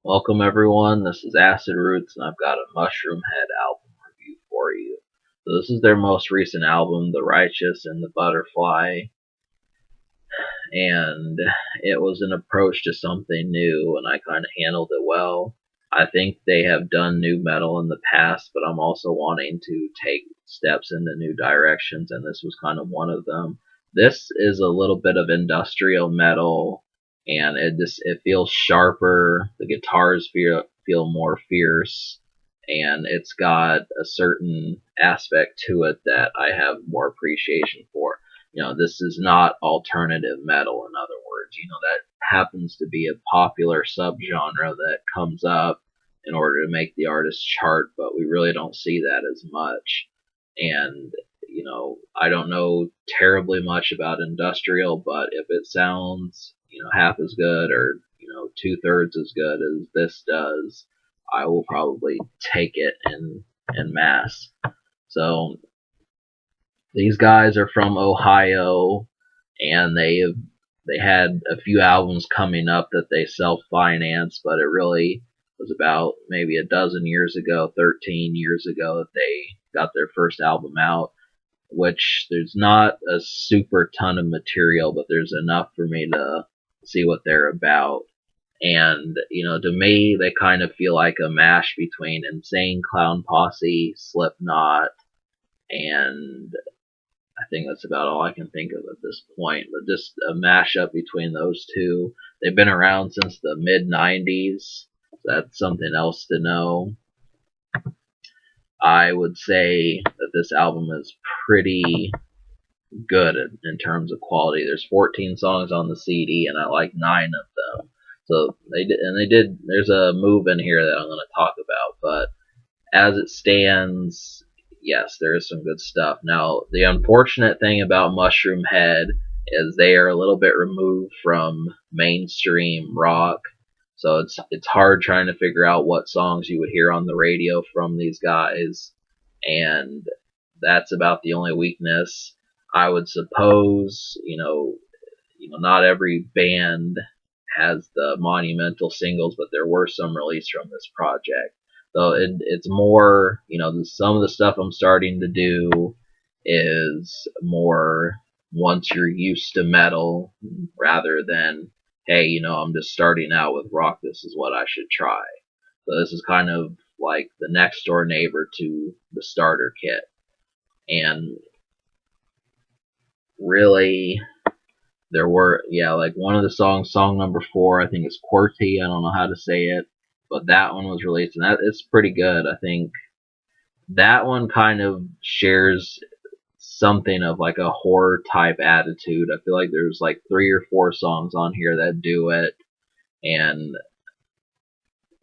Welcome everyone, this is Acid Roots and I've got a Mushroomhead album review for you. So this is their most recent album, The Righteous and the Butterfly, and it was an approach to something new and I kind of handled it well. I think they have done new metal in the past, but I'm also wanting to take steps into new directions, and this was kind of one of them. This is a little bit of industrial metal, and it feels sharper. The guitars feel more fierce, and it's got a certain aspect to it that I have more appreciation for. This is not alternative metal, in other words. That happens to be a popular subgenre that comes up in order to make the artist chart, but we really don't see that as much. And, I don't know terribly much about industrial, but if it sounds, half as good or, two-thirds as good as this does, I will probably take it in mass. So these guys are from Ohio, and they had a few albums coming up that they self-financed, but it really was about maybe a dozen years ago, 13 years ago, that they got their first album out, which there's not a super ton of material, but there's enough for me to see what they're about. And, to me, they kind of feel like a mash between Insane Clown Posse, Slipknot, and I think that's about all I can think of at this point, but just a mashup between those two. They've been around since the mid 90s. So that's something else to know. I would say that this album is pretty good in terms of quality. There's 14 songs on the CD, and I like 9 of them. So they did. There's a move in here that I'm going to talk about, but as it stands, yes, there is some good stuff. Now, the unfortunate thing about Mushroomhead is they are a little bit removed from mainstream rock, so it's hard trying to figure out what songs you would hear on the radio from these guys, and that's about the only weakness. I would suppose, not every band has the monumental singles, but there were some released from this project. So it's more, some of the stuff I'm starting to do is more once you're used to metal rather than, hey, I'm just starting out with rock, this is what I should try. So this is kind of like the next door neighbor to the starter kit. And really, there were, like one of the songs, song number 4, I think it's Quirky, I don't know how to say it, but that one was released, and it's pretty good. I think that one kind of shares something of like a horror type attitude. I feel like there's like 3 or 4 songs on here that do it, and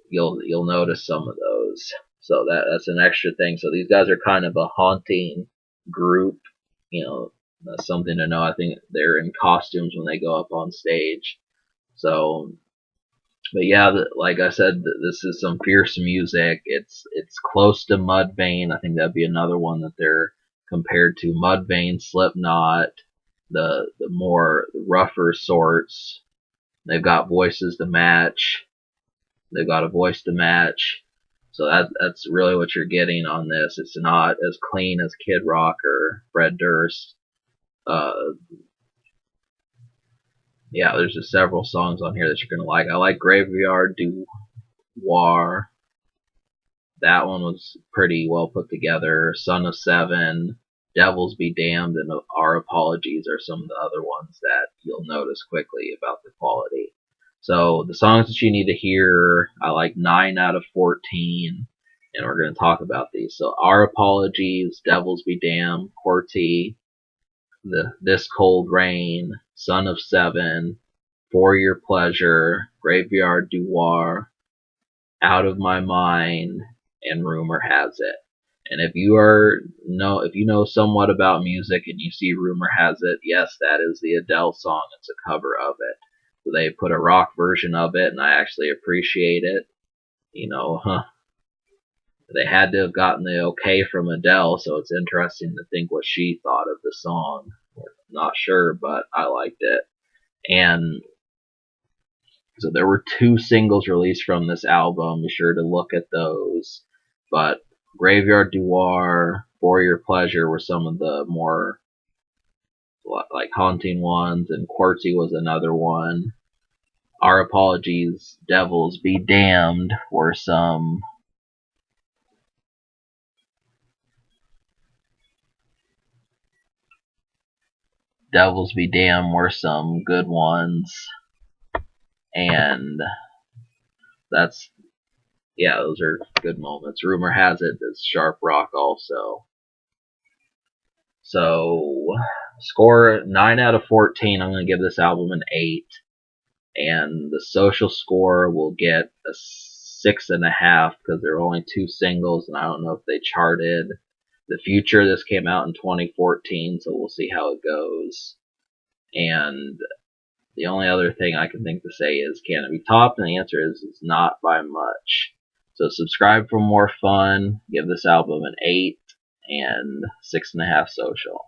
you'll notice some of those. So that's an extra thing. So these guys are kind of a haunting group, that's something to know. I think they're in costumes when they go up on stage. So, but yeah, like I said, this is some fierce music. It's close to Mudvayne. I think that'd be another one that they're compared to. Mudvayne, Slipknot, the more rougher sorts. They've got voices to match. They've got a voice to match. So that's really what you're getting on this. It's not as clean as Kid Rock or Fred Durst. Yeah, there's just several songs on here that you're gonna like. I like Graveyard du War. That one was pretty well put together. Son of Seven, Devils Be Damned, and Our Apologies are some of the other ones that you'll notice quickly about the quality. So the songs that you need to hear, I like 9 out of 14, and we're going to talk about these. So Our Apologies, Devils Be Damned, Quirky, This Cold Rain, Son of Seven, For Your Pleasure, Graveyard du War, Out of My Mind, and Rumor Has It. And if you know somewhat about music and you see Rumor Has It, yes, that is the Adele song. It's a cover of it. So they put a rock version of it, and I actually appreciate it. They had to have gotten the okay from Adele, so it's interesting to think what she thought of the song. I'm not sure, but I liked it. And So there were 2 singles released from this album. Be sure to look at those. But Graveyard Duar, For Your Pleasure were some of the more like haunting ones, and Quirky was another one. Our Apologies, Devils Be Damned were some. Devils Be Damned were some good ones. And that's, yeah, those are good moments. Rumor has it it's Sharp Rock also. So, score 9 out of 14. I'm going to give this album an 8. And the social score will get a 6.5 because there were only 2 singles, and I don't know if they charted. The Future, this came out in 2014, so we'll see how it goes. And the only other thing I can think to say is, can it be topped? And the answer is, it's not by much. So subscribe for more fun. Give this album an 8 and 6.5 social.